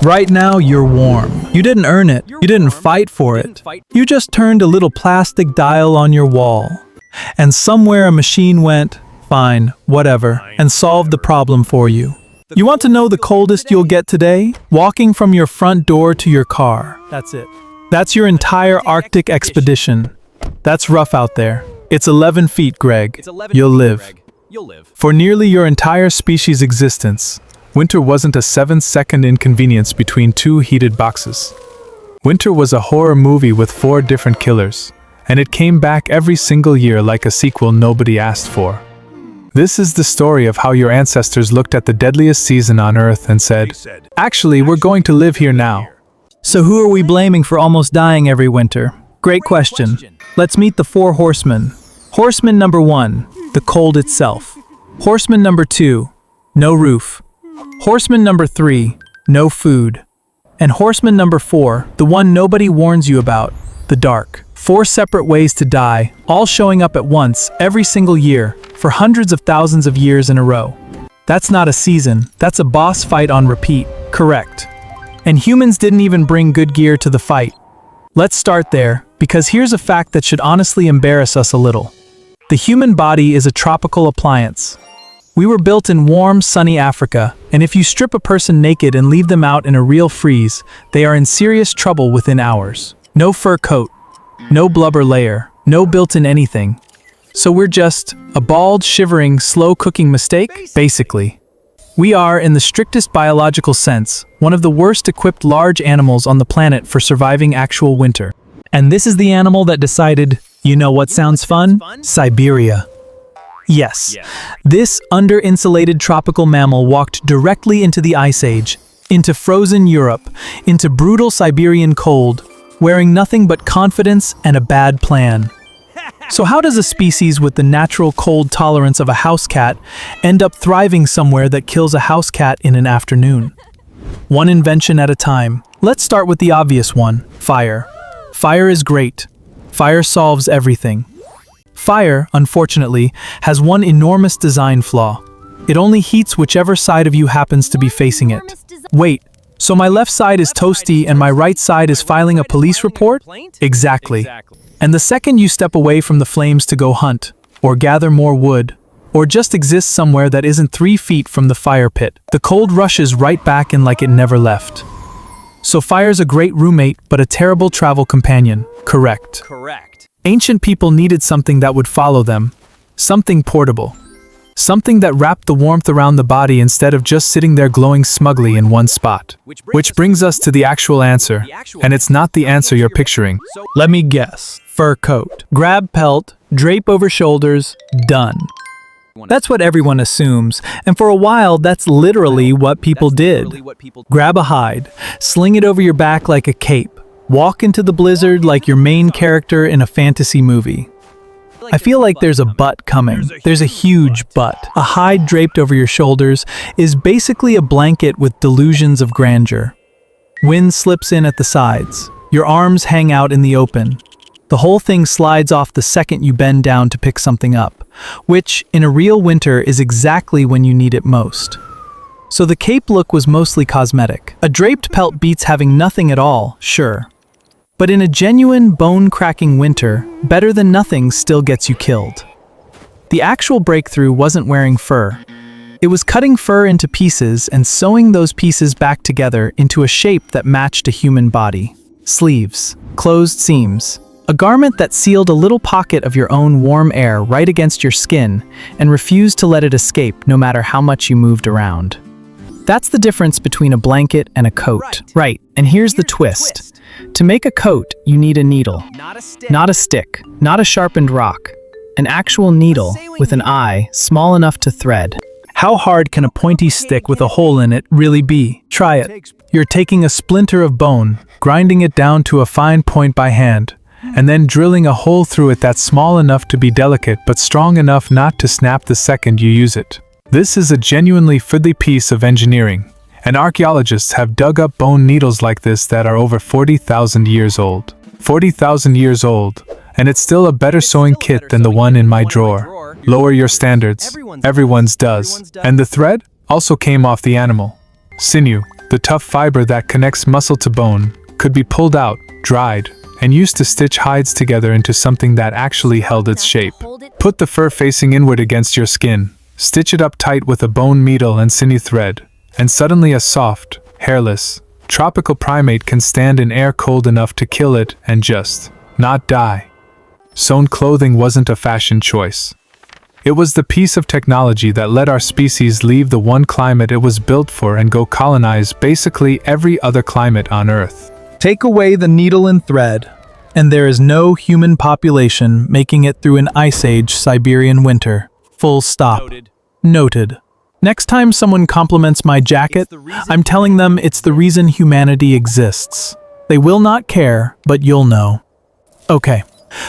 Right now, you're warm. You didn't earn it. You didn't fight for it. You just turned a little plastic dial on your wall. And somewhere a machine went, fine, whatever, and solved the problem for you. You want to know the coldest you'll get today? Walking from your front door to your car. That's it. That's your entire Arctic expedition. That's rough out there. It's 11 feet, Greg. You'll live. For nearly your entire species' existence, winter wasn't a 7-second inconvenience between two heated boxes. Winter was a horror movie with 4 different killers, and it came back every single year like a sequel nobody asked for. This is the story of how your ancestors looked at the deadliest season on Earth and said, "Actually, we're going to live here now." So who are we blaming for almost dying every winter? Great question. Let's meet the 4 horsemen. Horseman number 1, the cold itself. Horseman number 2, no roof. Horseman number 3, no food. And horseman number 4, the one nobody warns you about, the dark. 4 separate ways to die, all showing up at once every single year for hundreds of thousands of years in a row. That's not a season, that's a boss fight on repeat. Correct. And humans didn't even bring good gear to the fight. Let's start there, because here's a fact that should honestly embarrass us a little. The human body is a tropical appliance. We were built in warm, sunny Africa, and if you strip a person naked and leave them out in a real freeze, they are in serious trouble within hours. No fur coat, no blubber layer, no built-in anything. So we're just a bald, shivering, slow-cooking mistake? Basically. We are, in the strictest biological sense, one of the worst equipped large animals on the planet for surviving actual winter. And this is the animal that decided, you know what sounds fun? Siberia. Yes, this under-insulated tropical mammal walked directly into the Ice Age, into frozen Europe, into brutal Siberian cold, wearing nothing but confidence and a bad plan. So how does a species with the natural cold tolerance of a house cat end up thriving somewhere that kills a house cat in an afternoon? One invention at a time. Let's start with the obvious one, fire. Fire is great. Fire solves everything. Fire, unfortunately, has one enormous design flaw. It only heats whichever side of you happens to be facing it. Wait, so my left side is toasty and my right side is filing a police report? Exactly. And the second you step away from the flames to go hunt, or gather more wood, or just exist somewhere that isn't 3 feet from the fire pit, the cold rushes right back in like it never left. So fire's a great roommate, but a terrible travel companion. Correct. Ancient people needed something that would follow them. Something portable. Something that wrapped the warmth around the body instead of just sitting there glowing smugly in one spot. Which brings us to the actual answer, and it's not the answer you're picturing. Let me guess. Fur coat. Grab pelt, drape over shoulders, done. That's what everyone assumes, and for a while that's literally what people did. Grab a hide, sling it over your back like a cape, walk into the blizzard like your main character in a fantasy movie. I feel like there's a but coming. There's a huge but. A hide draped over your shoulders is basically a blanket with delusions of grandeur. Wind slips in at the sides. Your arms hang out in the open. The whole thing slides off the second you bend down to pick something up, which, in a real winter, is exactly when you need it most. So the cape look was mostly cosmetic. A draped pelt beats having nothing at all, sure. But in a genuine, bone-cracking winter, better than nothing still gets you killed. The actual breakthrough wasn't wearing fur. It was cutting fur into pieces and sewing those pieces back together into a shape that matched a human body. Sleeves, closed seams, a garment that sealed a little pocket of your own warm air right against your skin and refused to let it escape no matter how much you moved around. That's the difference between a blanket and a coat. Right, and here's the twist. To make a coat, you need a needle. Not a stick, not a sharpened rock. An actual needle with an eye small enough to thread. How hard can a pointy stick with a hole in it really be? Try it. You're taking a splinter of bone, grinding it down to a fine point by hand, and then drilling a hole through it that's small enough to be delicate but strong enough not to snap the second you use it. This is a genuinely fiddly piece of engineering, and archaeologists have dug up bone needles like this that are over 40,000 years old. 40,000 years old, and it's still a better sewing kit than the one in my drawer. Lower your standards. Everyone's does. And the thread also came off the animal. Sinew. The tough fiber that connects muscle to bone could be pulled out, dried, and used to stitch hides together into something that actually held its shape. Put the fur facing inward against your skin, stitch it up tight with a bone needle and sinew thread, and suddenly a soft, hairless, tropical primate can stand in air cold enough to kill it and just not die. Sewn clothing wasn't a fashion choice. It was the piece of technology that let our species leave the one climate it was built for and go colonize basically every other climate on Earth. Take away the needle and thread, and there is no human population making it through an Ice Age Siberian winter. Full stop. Noted. Next time someone compliments my jacket, I'm telling them it's the reason humanity exists. They will not care, but you'll know. Okay,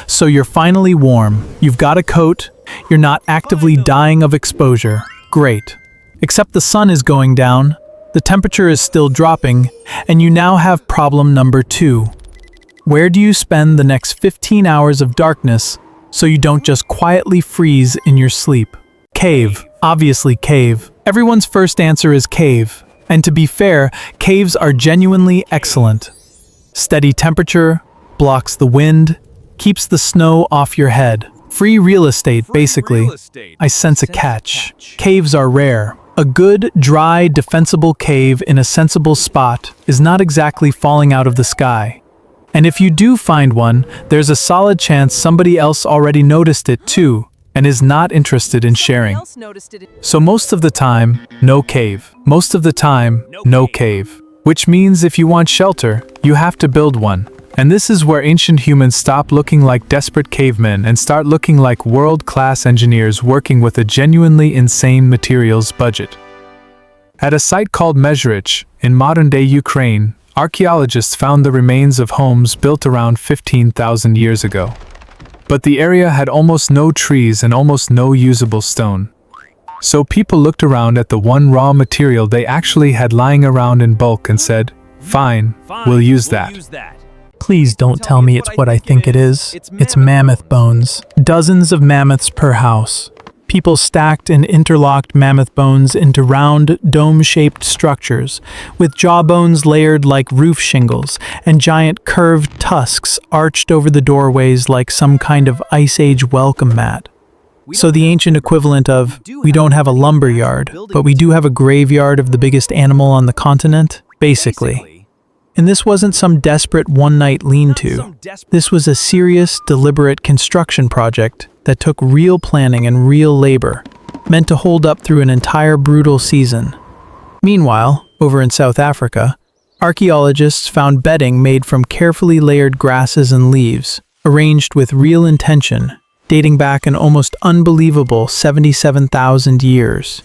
so you're finally warm. You've got a coat. You're not actively dying of exposure. Great. Except the sun is going down, the temperature is still dropping, and you now have problem number 2. Where do you spend the next 15 hours of darkness so you don't just quietly freeze in your sleep? Cave. Obviously cave. Everyone's first answer is cave. And to be fair, caves are genuinely excellent. Steady temperature, blocks the wind, keeps the snow off your head. Free real estate, basically. I sense a catch. Caves are rare. A good, dry, defensible cave in a sensible spot is not exactly falling out of the sky. And if you do find one, there's a solid chance somebody else already noticed it too, and is not interested in sharing. So most of the time, no cave. Most of the time, no cave. Which means if you want shelter, you have to build one. And this is where ancient humans stop looking like desperate cavemen and start looking like world-class engineers working with a genuinely insane materials budget. At a site called Mezhrich, in modern-day Ukraine, archaeologists found the remains of homes built around 15,000 years ago. But the area had almost no trees and almost no usable stone. So people looked around at the one raw material they actually had lying around in bulk and said, "Fine, we'll use that." Please don't tell me it's what I think it is. It's mammoth bones. Dozens of mammoths per house. People stacked and interlocked mammoth bones into round, dome-shaped structures, with jawbones layered like roof shingles, and giant curved tusks arched over the doorways like some kind of Ice Age welcome mat. So the ancient equivalent of, we don't have a lumber yard, but we do have a graveyard of the biggest animal on the continent, basically. And this wasn't some desperate one-night lean-to. This was a serious, deliberate construction project that took real planning and real labor, meant to hold up through an entire brutal season. Meanwhile, over in South Africa, archaeologists found bedding made from carefully layered grasses and leaves, arranged with real intention, dating back an almost unbelievable 77,000 years.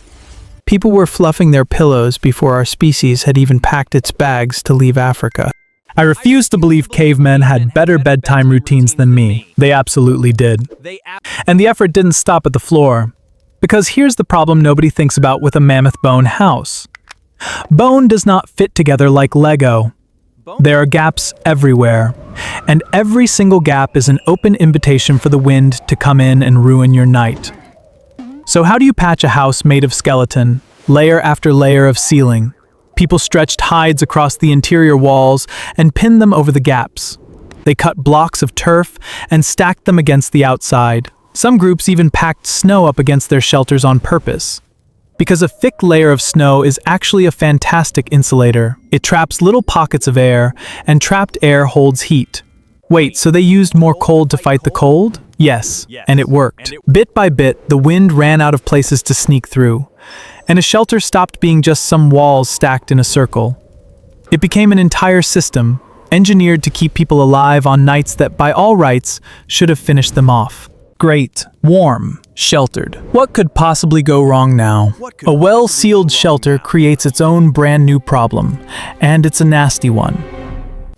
People were fluffing their pillows before our species had even packed its bags to leave Africa. I refuse to believe cavemen had better bedtime routines than me. They absolutely did. And the effort didn't stop at the floor. Because here's the problem nobody thinks about with a mammoth bone house. Bone does not fit together like Lego. There are gaps everywhere. And every single gap is an open invitation for the wind to come in and ruin your night. So how do you patch a house made of skeleton, layer after layer of ceiling? People stretched hides across the interior walls and pinned them over the gaps. They cut blocks of turf and stacked them against the outside. Some groups even packed snow up against their shelters on purpose. Because a thick layer of snow is actually a fantastic insulator. It traps little pockets of air, and trapped air holds heat. Wait, so they used more cold to fight the cold? Yes, and it worked. Bit by bit, the wind ran out of places to sneak through, and a shelter stopped being just some walls stacked in a circle. It became an entire system, engineered to keep people alive on nights that by all rights should have finished them off. Great, warm, sheltered. What could possibly go wrong now? A well-sealed shelter creates its own brand new problem, and it's a nasty one.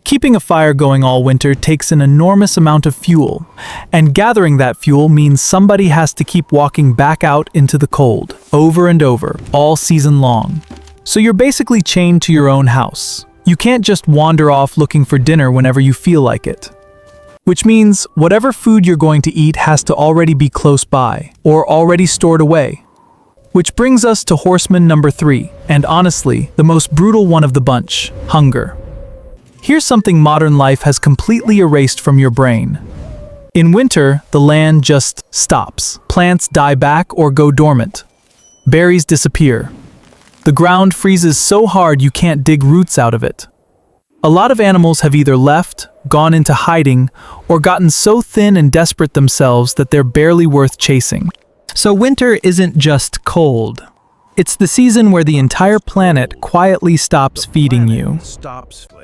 Keeping a fire going all winter takes an enormous amount of fuel, and gathering that fuel means somebody has to keep walking back out into the cold, over and over, all season long. So you're basically chained to your own house. You can't just wander off looking for dinner whenever you feel like it. Which means whatever food you're going to eat has to already be close by, or already stored away. Which brings us to horseman number 3, and honestly, the most brutal one of the bunch, hunger. Here's something modern life has completely erased from your brain. In winter, the land just stops. Plants die back or go dormant. Berries disappear. The ground freezes so hard you can't dig roots out of it. A lot of animals have either left, gone into hiding, or gotten so thin and desperate themselves that they're barely worth chasing. So winter isn't just cold. It's the season where the entire planet quietly stops feeding you.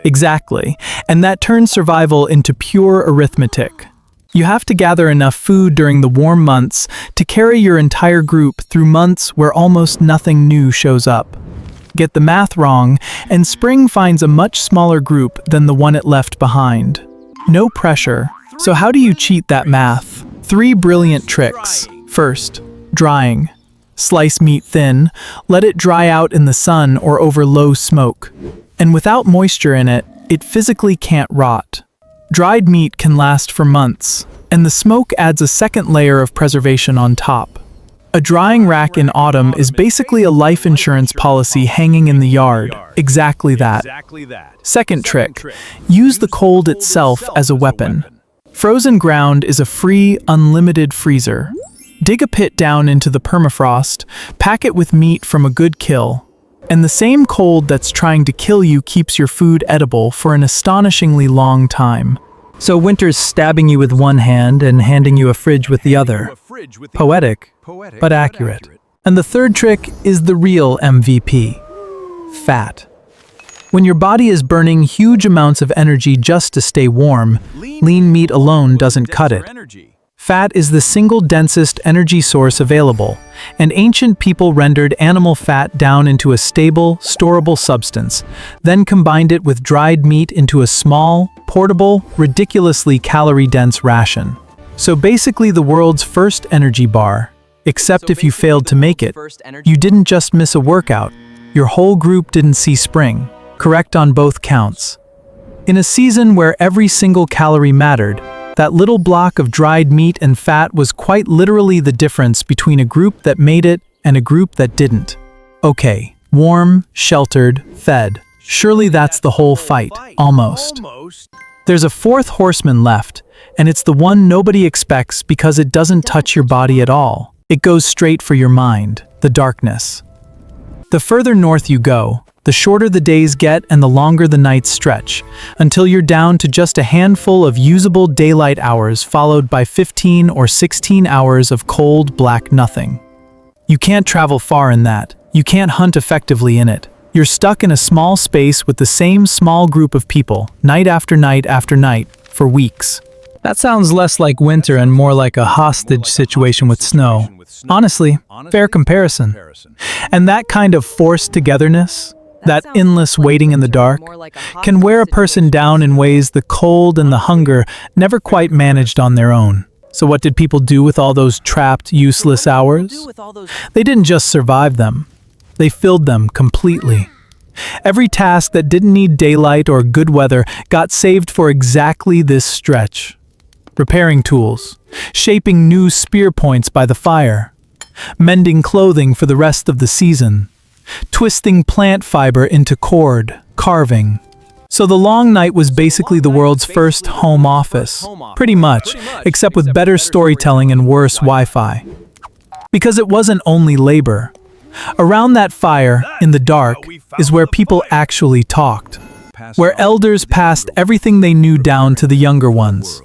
Exactly, and that turns survival into pure arithmetic. You have to gather enough food during the warm months to carry your entire group through months where almost nothing new shows up. Get the math wrong, and spring finds a much smaller group than the one it left behind. No pressure. So how do you cheat that math? 3 brilliant tricks. First, drying. Slice meat thin, let it dry out in the sun or over low smoke. And without moisture in it, it physically can't rot. Dried meat can last for months, and the smoke adds a second layer of preservation on top. A drying rack in autumn is basically a life insurance policy hanging in the yard. Exactly that. Second trick, use the cold itself as a weapon. Frozen ground is a free, unlimited freezer. Dig a pit down into the permafrost, pack it with meat from a good kill, and the same cold that's trying to kill you keeps your food edible for an astonishingly long time. So winter's stabbing you with one hand and handing you a fridge with the other. Poetic, but accurate. And the third trick is the real MVP. Fat. When your body is burning huge amounts of energy just to stay warm, lean meat alone doesn't cut it. Fat is the single densest energy source available, and ancient people rendered animal fat down into a stable, storable substance, then combined it with dried meat into a small, portable, ridiculously calorie-dense ration. So basically the world's first energy bar, except if you failed to make it. You didn't just miss a workout, your whole group didn't see spring. Correct on both counts. In a season where every single calorie mattered, that little block of dried meat and fat was quite literally the difference between a group that made it and a group that didn't. Okay, warm, sheltered, fed. Surely that's the whole fight, almost. There's a fourth horseman left, and it's the one nobody expects because it doesn't touch your body at all. It goes straight for your mind, the darkness. The further north you go, the shorter the days get and the longer the nights stretch, until you're down to just a handful of usable daylight hours followed by 15 or 16 hours of cold, black nothing. You can't travel far in that. You can't hunt effectively in it. You're stuck in a small space with the same small group of people, night after night after night, for weeks. That sounds less like winter and more like a hostage situation with snow. Honestly, fair comparison. And that kind of forced togetherness, that endless waiting in the dark, can wear a person down in ways the cold and the hunger never quite managed on their own. So what did people do with all those trapped, useless hours? They didn't just survive them. They filled them completely. Every task that didn't need daylight or good weather got saved for exactly this stretch. Repairing tools, shaping new spear points by the fire, mending clothing for the rest of the season, twisting plant fiber into cord, carving. So the long night was basically the world's first home office, pretty much, except with better storytelling and worse Wi-Fi. Because it wasn't only labor. Around that fire, in the dark, is where people actually talked, where elders passed everything they knew down to the younger ones,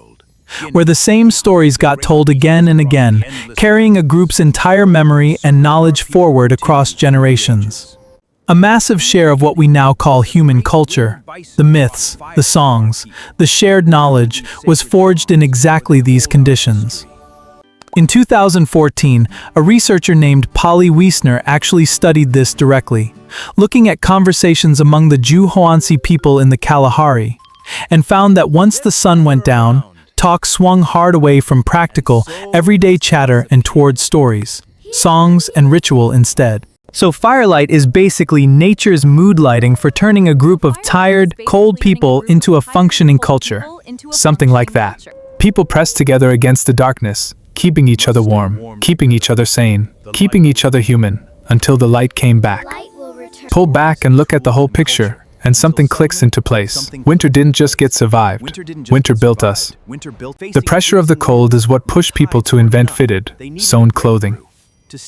where the same stories got told again and again, carrying a group's entire memory and knowledge forward across generations. A massive share of what we now call human culture, the myths, the songs, the shared knowledge, was forged in exactly these conditions. In 2014, a researcher named Polly Wiesner actually studied this directly, looking at conversations among the Jew-Hoansi people in the Kalahari, and found that once the sun went down, talk swung hard away from practical, everyday chatter and towards stories, songs, and ritual instead. So firelight is basically nature's mood lighting for turning a group of tired, cold people into a functioning culture. Something like that. People press together against the darkness, keeping each other warm, keeping each other sane, keeping each other human. until the light came back. Pull back and look at the whole picture, and something clicks into place. Winter didn't just get survived. Winter built us. The pressure of the cold is what pushed people to invent fitted, sewn clothing.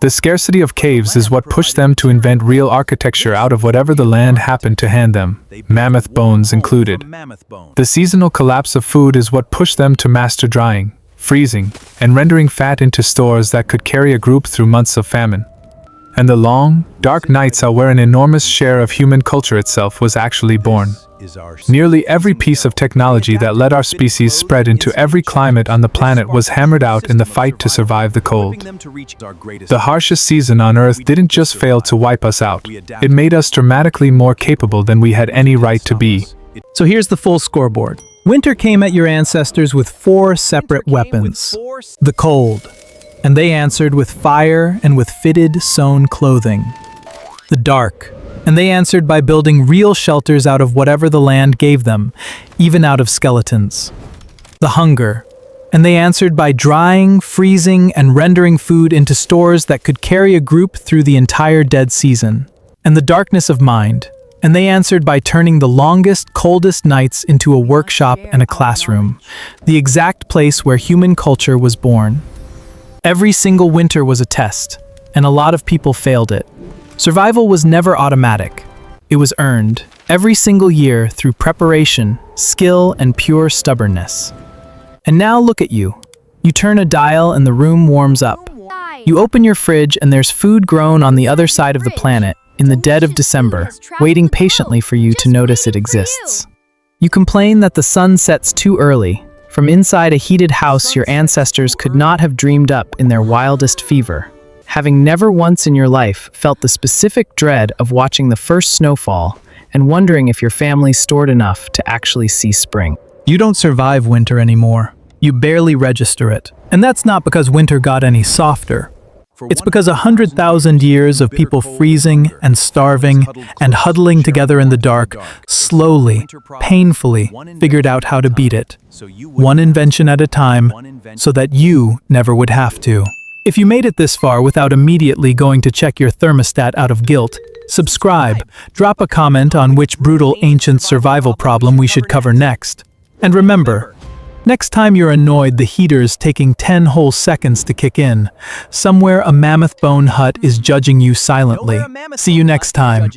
The scarcity of caves is what pushed them to invent real architecture out of whatever the land happened to hand them, mammoth bones included. The seasonal collapse of food is what pushed them to master drying, freezing, and rendering fat into stores that could carry a group through months of famine. And the long, dark nights are where an enormous share of human culture itself was actually born. Nearly every piece of technology that let our species spread into every climate on the planet was hammered out in the fight to survive the cold. The harshest season on Earth didn't just fail to wipe us out, it made us dramatically more capable than we had any right to be. So here's the full scoreboard. Winter came at your ancestors with 4 separate weapons. The cold, and they answered with fire and with fitted, sewn clothing. The dark, and they answered by building real shelters out of whatever the land gave them, even out of skeletons. The hunger, and they answered by drying, freezing, and rendering food into stores that could carry a group through the entire dead season. And the darkness of mind, and they answered by turning the longest, coldest nights into a workshop and a classroom, the exact place where human culture was born. Every single winter was a test, and a lot of people failed it. Survival was never automatic. It was earned, every single year, through preparation, skill, and pure stubbornness. And now look at you. You turn a dial and the room warms up. You open your fridge and there's food grown on the other side of the planet, in the dead of December, waiting patiently for you to notice it exists. You complain that the sun sets too early. From inside a heated house your ancestors could not have dreamed up in their wildest fever, having never once in your life felt the specific dread of watching the first snowfall and wondering if your family stored enough to actually see spring. You don't survive winter anymore. You barely register it. And that's not because winter got any softer. It's because 100,000 years of people freezing and starving and huddling together in the dark slowly, painfully figured out how to beat it. One invention at a time, so that you never would have to. If you made it this far without immediately going to check your thermostat out of guilt, subscribe, drop a comment on which brutal ancient survival problem we should cover next. And remember, next time you're annoyed the heater's taking 10 whole seconds to kick in, somewhere a mammoth bone hut is judging you silently. See you next time.